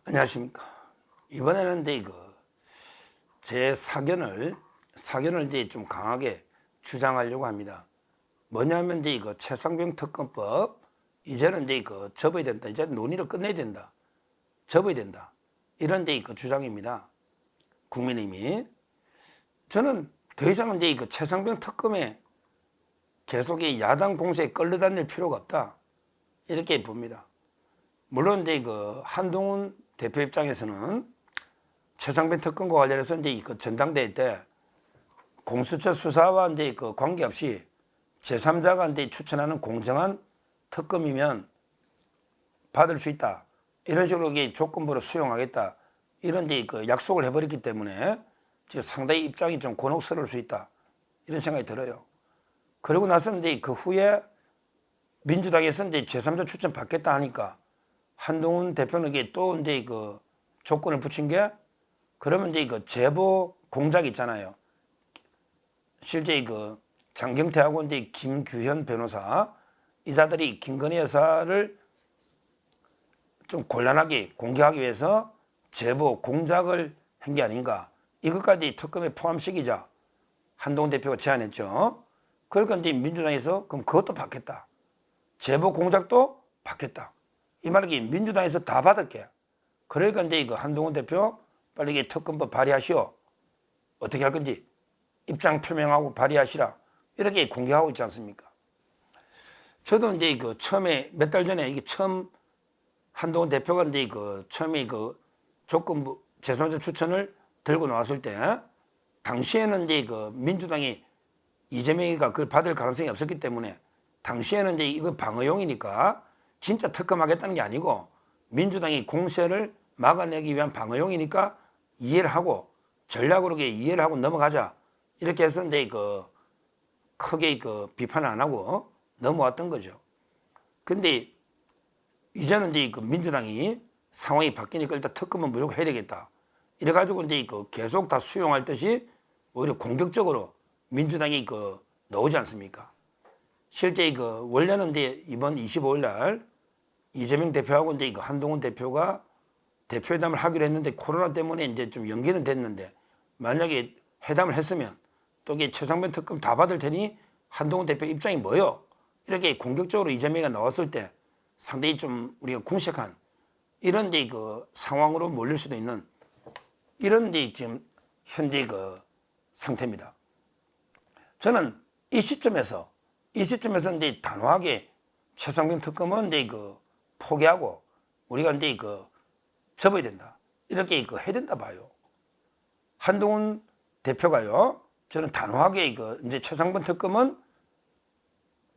안녕하십니까. 이번에는 제 사견을 이제 좀 강하게 주장하려고 합니다. 뭐냐면 최상병 특검법 이제는 접어야 된다. 이제 논의를 끝내야 된다. 접어야 된다. 이런 주장입니다. 국민의힘이. 저는 더 이상은 최상병 특검에 계속 야당 공세에 끌려다닐 필요가 없다. 이렇게 봅니다. 물론 한동훈 대표 입장에서는 최상병 특검과 관련해서 전당대회 때 공수처 수사와 관계없이 제3자가 추천하는 공정한 특검이면 받을 수 있다. 이런 식으로 조건부로 수용하겠다. 이런 약속을 해버렸기 때문에 상당히 입장이 좀 곤혹스러울 수 있다. 이런 생각이 들어요. 그러고 나서 그 후에 민주당에서 제3자 추천 받겠다 하니까 한동훈 대표는 또 조건을 붙인 게, 그러면 제보 공작 있잖아요. 실제 장경태하고 김규현 변호사, 이자들이 김건희 여사를 좀 곤란하게 공개하기 위해서 제보 공작을 한 게 아닌가. 이것까지 특검에 포함시키자 한동훈 대표가 제안했죠. 그러니까 민주당에서 그럼 그것도 받겠다. 제보 공작도 받겠다. 이 말이 민주당에서 다 받을게. 그러니까 한동훈 대표 빨리 특검법 발의하시오. 어떻게 할 건지 입장 표명하고 발의하시라. 이렇게 공개하고 있지 않습니까? 저도 처음에 몇 달 전에 처음 한동훈 대표가 처음에 조건부 제3자 추천을 들고 나왔을 때 당시에는 민주당이 이재명이가 그걸 받을 가능성이 없었기 때문에 당시에는 이거 방어용이니까 진짜 특검하겠다는 게 아니고 민주당이 공세를 막아내기 위한 방어용이니까 이해를 하고 전략으로 이해를 하고 넘어가자. 이렇게 해서 크게 비판을 안 하고 넘어왔던 거죠. 근데 이제는 민주당이 상황이 바뀌니까 일단 특검은 무조건 해야 되겠다. 이래가지고 계속 다 수용할 듯이 오히려 공격적으로 민주당이 나오지 않습니까? 실제 원래는 이번 25일 날 이재명 대표하고 한동훈 대표가 대표회담을 하기로 했는데 코로나 때문에 좀 연기는 됐는데, 만약에 회담을 했으면 또 최상병 특검 다 받을 테니 한동훈 대표 입장이 뭐요? 이렇게 공격적으로 이재명이 나왔을 때 상당히 좀 우리가 궁색한 이런 상황으로 몰릴 수도 있는 이런 지금 현재 상태입니다. 저는 이 시점에서 단호하게 최상병 특검은 포기하고 우리가 접어야 된다. 이렇게 해야 된다 봐요. 한동훈 대표가요, 저는 단호하게 이제 최상병 특검은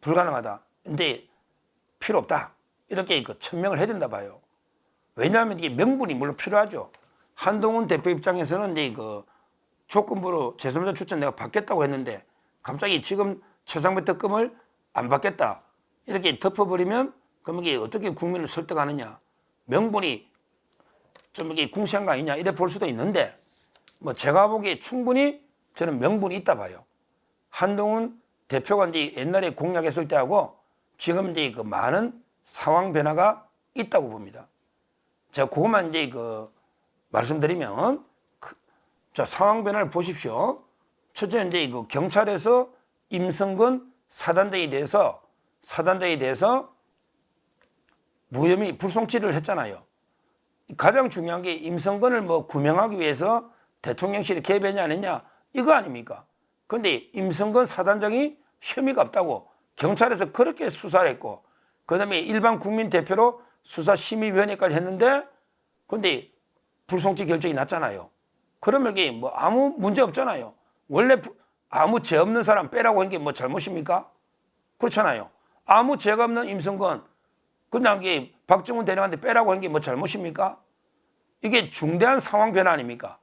불가능하다. 근데 필요 없다. 이렇게 천명을 해야 된다 봐요. 왜냐하면 이게 명분이 물론 필요하죠. 한동훈 대표 입장에서는 조건부로 제3자 추천 내가 받겠다고 했는데 갑자기 지금 최상병 특검을 안 받겠다. 이렇게 덮어버리면 그럼 이게 어떻게 국민을 설득하느냐. 명분이 좀 이게 궁시한 거 아니냐. 이래 볼 수도 있는데, 뭐 제가 보기에 충분히 저는 명분이 있다 봐요. 한동훈 대표가 옛날에 공약했을 때하고 지금 많은 상황 변화가 있다고 봅니다. 제가 그것만 말씀드리면, 자, 상황 변화를 보십시오. 첫째, 경찰에서 임성근 사단장에 대해서 무혐의 불송치를 했잖아요. 가장 중요한 게 임성근을 구명하기 위해서 대통령실이 개입했냐 안 했냐 이거 아닙니까? 그런데 임성근 사단장이 혐의가 없다고 경찰에서 그렇게 수사를 했고, 그 다음에 일반 국민 대표로 수사심의위원회까지 했는데, 그런데 불송치 결정이 났잖아요. 그러면 이게 아무 문제 없잖아요. 원래 아무 죄 없는 사람 빼라고 한 게 잘못입니까? 그렇잖아요. 아무 죄가 없는 임성근, 그냥 박정훈 대령한테 빼라고 한 게 잘못입니까? 이게 중대한 상황 변화 아닙니까?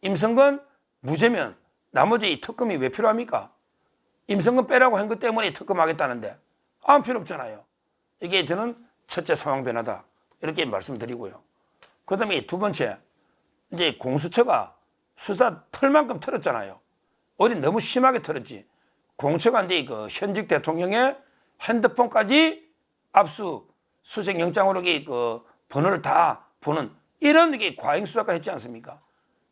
임성근 무죄면 나머지 특검이 왜 필요합니까? 임성근 빼라고 한 것 때문에 특검하겠다는데 아무 필요 없잖아요. 이게 저는 첫째 상황 변화다. 이렇게 말씀드리고요. 그 다음에 두 번째, 이제 공수처가 수사 털만큼 털었잖아요. 오히려 너무 심하게 털었지. 공처가 현직 대통령의 핸드폰까지 압수 수색 영장으로 번호를 다 보는 이런 게 과잉 수사가 했지 않습니까?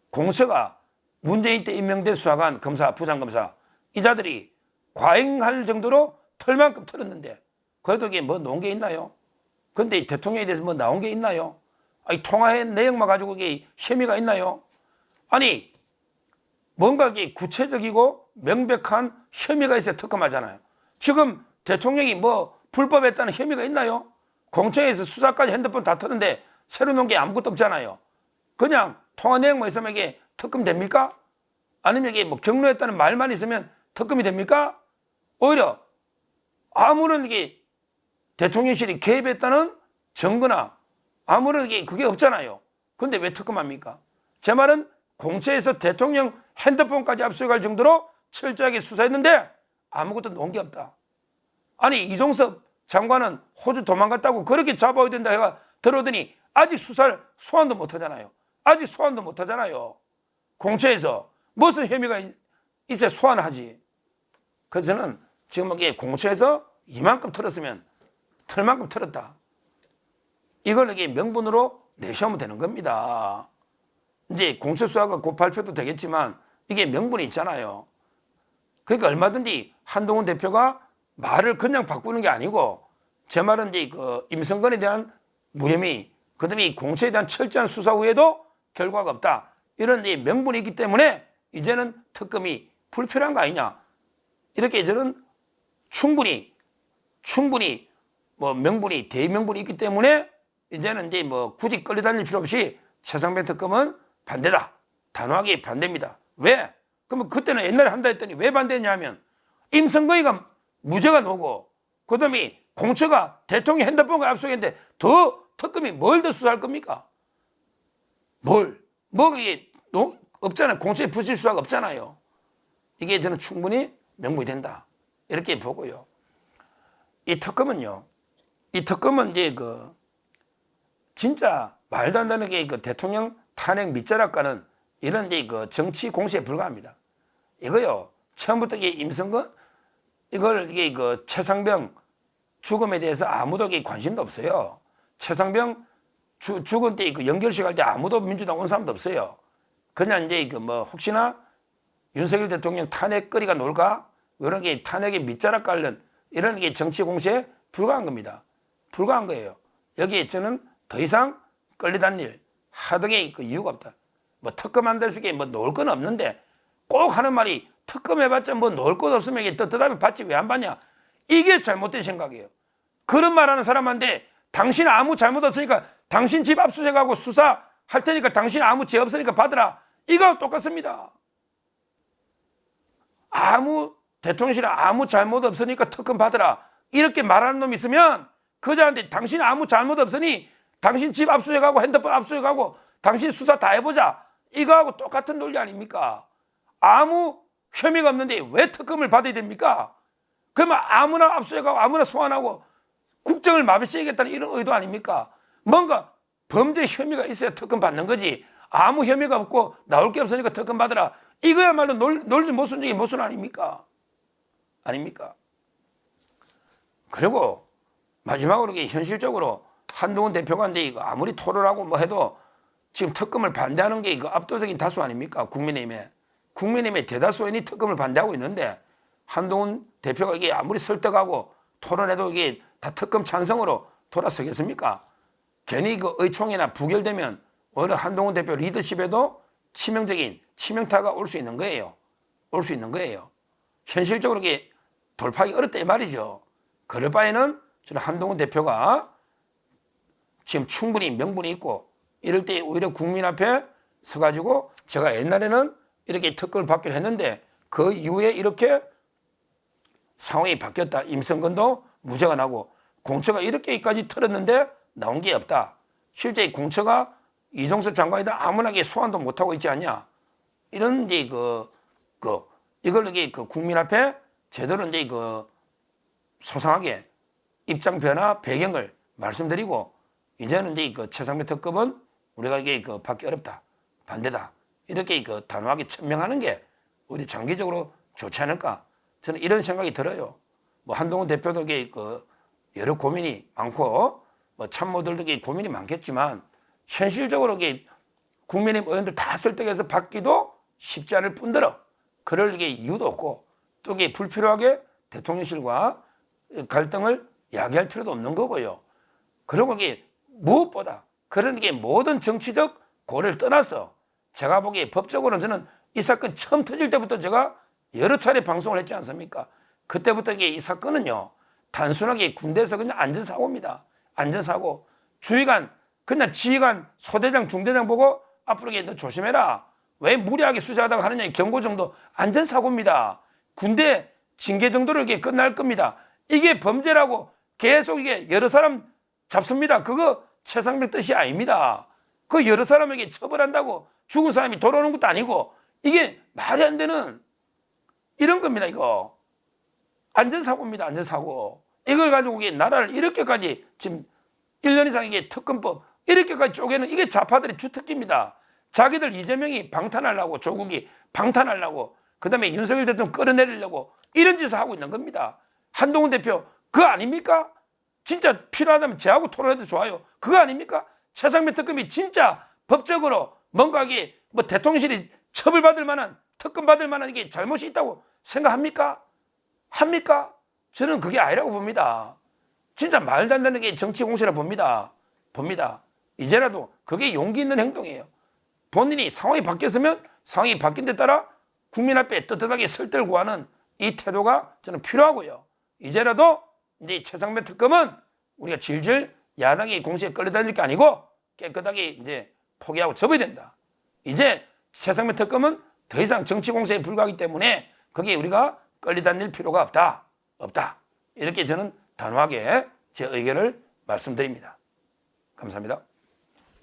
공처가 문재인 때 임명된 수사관, 검사, 부장검사 이 자들이 과잉할 정도로 털만큼 털었는데 그래도 이게 뭐 놓은 게 있나요? 근데 대통령에 대해서 뭐 나온 게 있나요? 아니, 통화의 내용만 가지고 이게 혐의가 있나요? 아니, 뭔가 이게 구체적이고 명백한 혐의가 있어야 특검하잖아요. 지금 대통령이 뭐 불법했다는 혐의가 있나요? 공청회에서 수사까지 핸드폰 다 터는데 새로 놓은 게 아무것도 없잖아요. 그냥 통화 내용만 있으면 이게 특검 됩니까? 아니면 이게 뭐 경로했다는 말만 있으면 특검이 됩니까? 오히려 아무런 이게 대통령실이 개입했다는 증거나 아무런 이게 그게 없잖아요. 근데 왜 특검합니까? 제 말은 공채에서 대통령 핸드폰까지 압수할 정도로 철저하게 수사했는데 아무것도 놓은 게 없다. 아니, 이종섭 장관은 호주 도망갔다고 그렇게 잡아야 된다 해가 들어오더니 아직 수사를 소환도 못 하잖아요. 아직 소환도 못 하잖아요. 공채에서 무슨 혐의가 있어야 소환하지. 그래서 저는 지금 이게 공채에서 이만큼 털었으면 털만큼 털었다. 이걸 이게 명분으로 내시하면 되는 겁니다. 이제 공채 수사가 곧 발표도 되겠지만 이게 명분이 있잖아요. 그러니까 얼마든지 한동훈 대표가 말을 그냥 바꾸는 게 아니고 제 말은 이제 그 임성근에 대한 무혐의, 그다음에 이 공채에 대한 철저한 수사 후에도 결과가 없다. 이런 이제 명분이 있기 때문에 이제는 특검이 불필요한 거 아니냐. 이렇게 저는 충분히 뭐 명분이 대명분이 있기 때문에 이제는 이제 뭐 굳이 끌려다닐 필요 없이 최상병 특검은 반대다. 단호하게 반대입니다. 왜? 그러면 그때는 옛날에 한다 했더니 왜 반대했냐 하면 임성근이가 무죄가 나오고 그다음에 공처가 대통령 핸드폰을 압수했는데 더 특검이 뭘 더 수사할 겁니까? 뭘? 뭐 이게 없잖아요. 공처의 부실 수사가 없잖아요. 이게 저는 충분히 명분이 된다. 이렇게 보고요. 이 특검은 이제 그 진짜 말도 안 되는 게 그 대통령 탄핵 밑자락가는 이런 이제 그 정치 공세에 불과합니다. 이거요. 처음부터 이게 임성근 이걸 이게 그 최상병 죽음에 대해서 아무도 이게 관심도 없어요. 최상병 죽은 때 그 연결식 할 때 아무도 민주당 온 사람도 없어요. 그냥 이제 그 뭐 혹시나 윤석열 대통령 탄핵거리가 놀까? 이런 게 탄핵의 밑자락 관련 이런 게 정치 공세에 불과한 겁니다. 불과한 거예요. 여기에 저는 더 이상 끌려다닐 하등의 그 이유가 없다. 뭐 특검한다 해서 뭐 놓을 건 없는데 꼭 하는 말이 특검해봤자 뭐 놓을 것 없으면 이게 떳떳하면 받지 왜 안 받냐. 이게 잘못된 생각이에요. 그런 말하는 사람한테 당신 아무 잘못 없으니까 당신 집 압수수색하고 수사할 테니까 당신 아무 죄 없으니까 받으라. 이거 똑같습니다. 대통령실에 아무 잘못 없으니까 특검 받으라. 이렇게 말하는 놈이 있으면 그자한테 당신 아무 잘못 없으니 당신 집 압수수색하고 핸드폰 압수수색하고 당신 수사 다 해보자. 이거하고 똑같은 논리 아닙니까? 아무 혐의가 없는데 왜 특검을 받아야 됩니까? 그러면 아무나 압수수색하고 아무나 소환하고 국정을 마비시키겠다는 이런 의도 아닙니까? 뭔가 범죄 혐의가 있어야 특검 받는 거지. 아무 혐의가 없고 나올 게 없으니까 특검 받으라. 이거야말로 논리 모순 중에 모순 아닙니까? 아닙니까? 그리고 마지막으로 현실적으로 한동훈 대표가 이제 아무리 토론하고 뭐 해도 지금 특검을 반대하는 게 압도적인 다수 아닙니까? 국민의힘의 대다수 의원이 특검을 반대하고 있는데 한동훈 대표가 이게 아무리 설득하고 토론해도 이게 다 특검 찬성으로 돌아서겠습니까? 괜히 그 의총이나 부결되면 오히려 한동훈 대표 리더십에도 치명적인 치명타가 올 수 있는 거예요. 올 수 있는 거예요. 현실적으로 이게 돌파하기 어렵다 이 말이죠. 그럴 바에는 저는 한동훈 대표가 지금 충분히 명분이 있고 이럴 때 오히려 국민 앞에 서가지고 제가 옛날에는 이렇게 특검을 받기로 했는데 그 이후에 이렇게 상황이 바뀌었다. 임성근도 무죄가 나고 공처가 이렇게까지 털었는데 나온 게 없다. 실제 공처가 이종섭 장관이다 아무나 소환도 못하고 있지 않냐. 이런 이제 이걸 이게 국민 앞에 제대로 이제 소상하게 입장 변화 배경을 말씀드리고 이제는 이제 최상병 특검은 우리가 이게 받기 어렵다. 반대다. 이렇게 단호하게 천명하는 게 우리 장기적으로 좋지 않을까. 저는 이런 생각이 들어요. 뭐 한동훈 대표도 이게 여러 고민이 많고 뭐 참모들도 고민이 많겠지만 현실적으로 이게 국민의힘 의원들 다 설득해서 받기도 쉽지 않을 뿐더러 그럴 게 이유도 없고 또 이게 불필요하게 대통령실과 갈등을 야기할 필요도 없는 거고요. 그리고 이게 무엇보다 그런 게 모든 정치적 고려를 떠나서 제가 보기에 법적으로는 저는 이 사건 처음 터질 때부터 제가 여러 차례 방송을 했지 않습니까? 그때부터 이게 이 사건은요 단순하게 군대에서 그냥 안전사고입니다. 안전사고. 주의관, 그냥 지휘관, 소대장, 중대장 보고 앞으로 너 조심해라. 왜 무리하게 수사하다가 하느냐 이 경고 정도 안전사고입니다. 군대 징계 정도로 이게 끝날 겁니다. 이게 범죄라고 계속 이게 여러 사람 잡습니다. 그거 최상병 뜻이 아닙니다. 그 여러 사람에게 처벌한다고 죽은 사람이 돌아오는 것도 아니고 이게 말이 안 되는 이런 겁니다. 이거 안전사고입니다. 안전사고. 이걸 가지고 이게 나라를 이렇게까지 지금 1년 이상 이게 특검법 이렇게까지 쪼개는 이게 좌파들의 주특기입니다. 자기들 이재명이 방탄하려고 조국이 방탄하려고 그다음에 윤석열 대통령 끌어내리려고 이런 짓을 하고 있는 겁니다. 한동훈 대표 그거 아닙니까? 진짜 필요하다면 저하고 토론해도 좋아요. 그거 아닙니까? 최상병 특검이 진짜 법적으로 뭔가 이게 뭐 대통령실이 처벌받을 만한 특검 받을 만한 이게 잘못이 있다고 생각합니까? 합니까? 저는 그게 아니라고 봅니다. 진짜 말도 안 되는 게 정치 공세라 봅니다. 이제라도 그게 용기 있는 행동이에요. 본인이 상황이 바뀌었으면 상황이 바뀐 데 따라 국민 앞에 떳떳하게 설 때를 구하는 이 태도가 저는 필요하고요. 이제라도 이제 최상병 특검은 우리가 질질 야당이 공세에 끌려다닐 게 아니고 깨끗하게 이제 포기하고 접어야 된다. 이제 최상병 특검은 더 이상 정치 공세에 불과하기 때문에 거기에 우리가 끌려다닐 필요가 없다. 이렇게 저는 단호하게 제 의견을 말씀드립니다. 감사합니다.